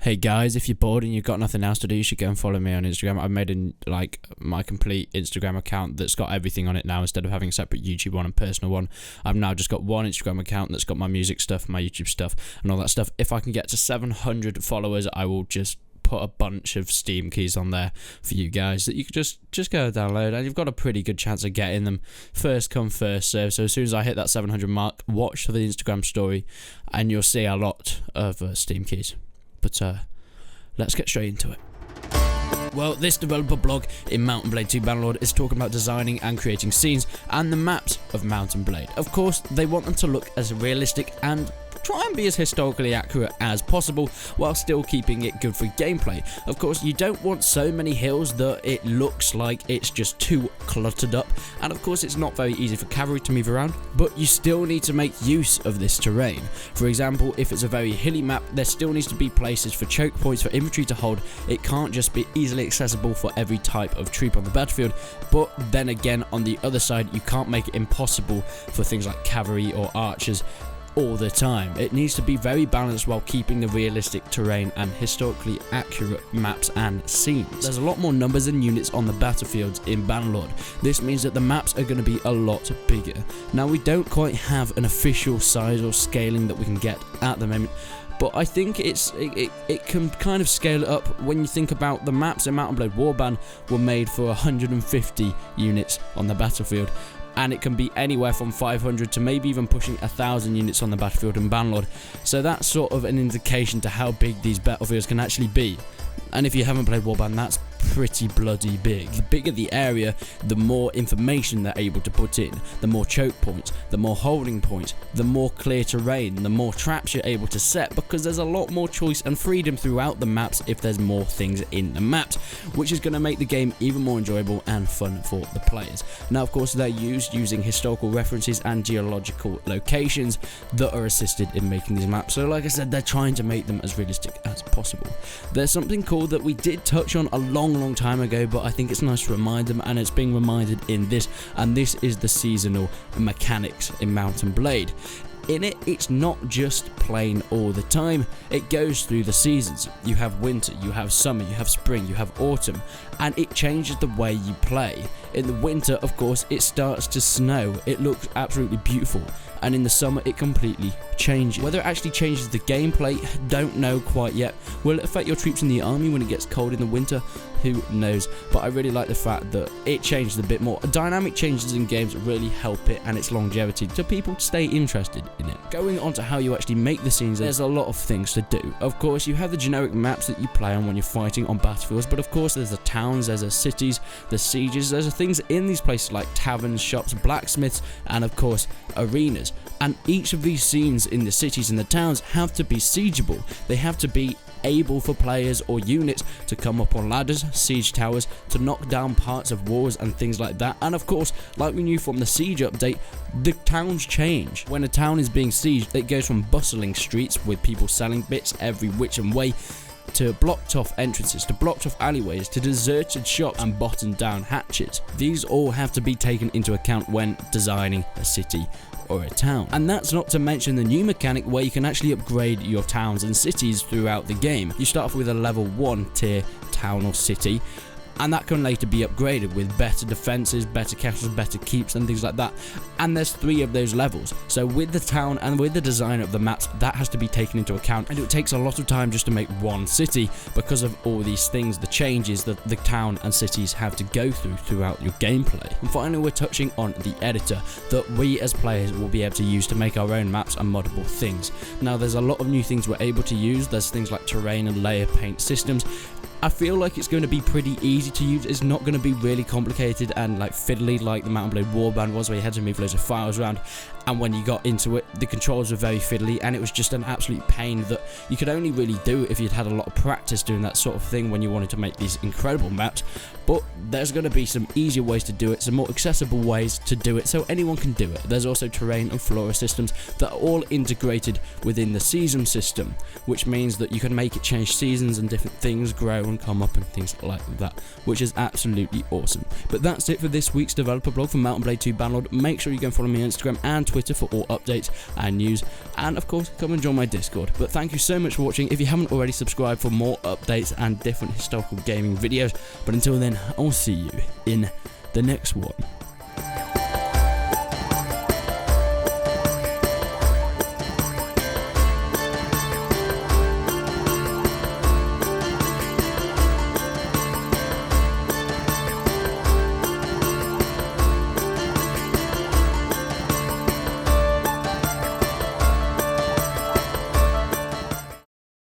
Hey guys, if you're bored and you've got nothing else to do, you should go and follow me on Instagram. I've made my complete Instagram account that's got everything on it now. Instead of having a separate YouTube one and personal one, I've now just got one Instagram account that's got my music stuff, my YouTube stuff, and all that stuff. If I can get to 700 followers, I will just put a bunch of Steam keys on there for you guys that you could just go download, and you've got a pretty good chance of getting them. First come, first serve. So as soon as I hit that 700 mark, watch the Instagram story and you'll see a lot of Steam keys. But let's get straight into it. Well, this developer blog in Mount & Blade 2 Bannerlord is talking about designing and creating scenes and the maps of Mount & Blade. Of course, they want them to look as realistic and try and be as historically accurate as possible while still keeping it good for gameplay. Of course, you don't want so many hills that it looks like it's just too cluttered up, and of course it's not very easy for cavalry to move around, but you still need to make use of this terrain. For example, if it's a very hilly map, there still needs to be places for choke points for infantry to hold. It can't just be easily accessible for every type of troop on the battlefield, but then again, on the other side, you can't make it impossible for things like cavalry or archers all the time. It needs to be very balanced while keeping the realistic terrain and historically accurate maps and scenes. There's a lot more numbers and units on the battlefields in Bannerlord. This means that the maps are going to be a lot bigger. Now, we don't quite have an official size or scaling that we can get at the moment, but I think it can kind of scale it up when you think about the maps in Mount & Blade Warband were made for 150 units on the battlefield, and it can be anywhere from 500 to maybe even pushing 1,000 units on the battlefield in Bannerlord. So that's sort of an indication to how big these battlefields can actually be. And if you haven't played Warband, that's pretty bloody big. The bigger the area, the more information they're able to put in, the more choke points, the more holding points, the more clear terrain, the more traps you're able to set, because there's a lot more choice and freedom throughout the maps if there's more things in the maps, which is going to make the game even more enjoyable and fun for the players. Now, of course, they're using historical references and geological locations that are assisted in making these maps. So like I said, they're trying to make them as realistic as possible. There's something cool that we did touch on a long time ago, but I think it's nice to remind them, and it's being reminded in this, and this is the seasonal mechanics in Mount & Blade. In it, it's not just plain all the time, it goes through the seasons. You have winter, you have summer, you have spring, you have autumn, and it changes the way you play. In the winter, of course, it starts to snow, it looks absolutely beautiful, and in the summer it completely changes. Whether it actually changes the gameplay, don't know quite yet. Will it affect your troops in the army when it gets cold in the winter? Who knows, but I really like the fact that it changes a bit more. Dynamic changes in games really help it and its longevity to people stay interested in it. Going on to how you actually make the scenes, there's a lot of things to do. Of course, you have the generic maps that you play on when you're fighting on battlefields, but of course there's the towns, there's the cities, the sieges, there's the things in these places like taverns, shops, blacksmiths, and of course arenas. And each of these scenes in the cities and the towns have to be siegeable. They have to be able for players or units to come up on ladders, siege towers, to knock down parts of walls and things like that. And of course, like we knew from the siege update, the towns change. When a town is being sieged, it goes from bustling streets with people selling bits every which and way, to blocked off entrances, to blocked off alleyways, to deserted shops and bottomed down hatches. These all have to be taken into account when designing a city or a town. And that's not to mention the new mechanic where you can actually upgrade your towns and cities throughout the game. You start off with a level 1 tier town or city, and that can later be upgraded with better defenses, better castles, better keeps and things like that. And there's 3 of those levels. So with the town and with the design of the maps, that has to be taken into account, and it takes a lot of time just to make one city because of all these things, the changes that the town and cities have to go throughout your gameplay. And finally, we're touching on the editor that we as players will be able to use to make our own maps and moddable things. Now, there's a lot of new things we're able to use. There's things like terrain and layer paint systems. I feel like it's going to be pretty easy to use. It's not going to be really complicated and like fiddly like the Mount & Blade Warband was, where you had to move loads of files around, and when you got into it, the controls were very fiddly, and it was just an absolute pain that you could only really do if you'd had a lot of practice doing that sort of thing when you wanted to make these incredible maps. But there's going to be some easier ways to do it, some more accessible ways to do it, so anyone can do it. There's also terrain and flora systems that are all integrated within the season system, which means that you can make it change seasons and different things grow one come up and things like that, which is absolutely awesome. But that's it for this week's developer blog from Mount & Blade 2 Bannerlord. Make sure you go and follow me on Instagram and Twitter for all updates and news, and of course come and join my Discord. But thank you so much for watching. If you haven't already, subscribe for more updates and different historical gaming videos. But until then, I'll see you in the next one.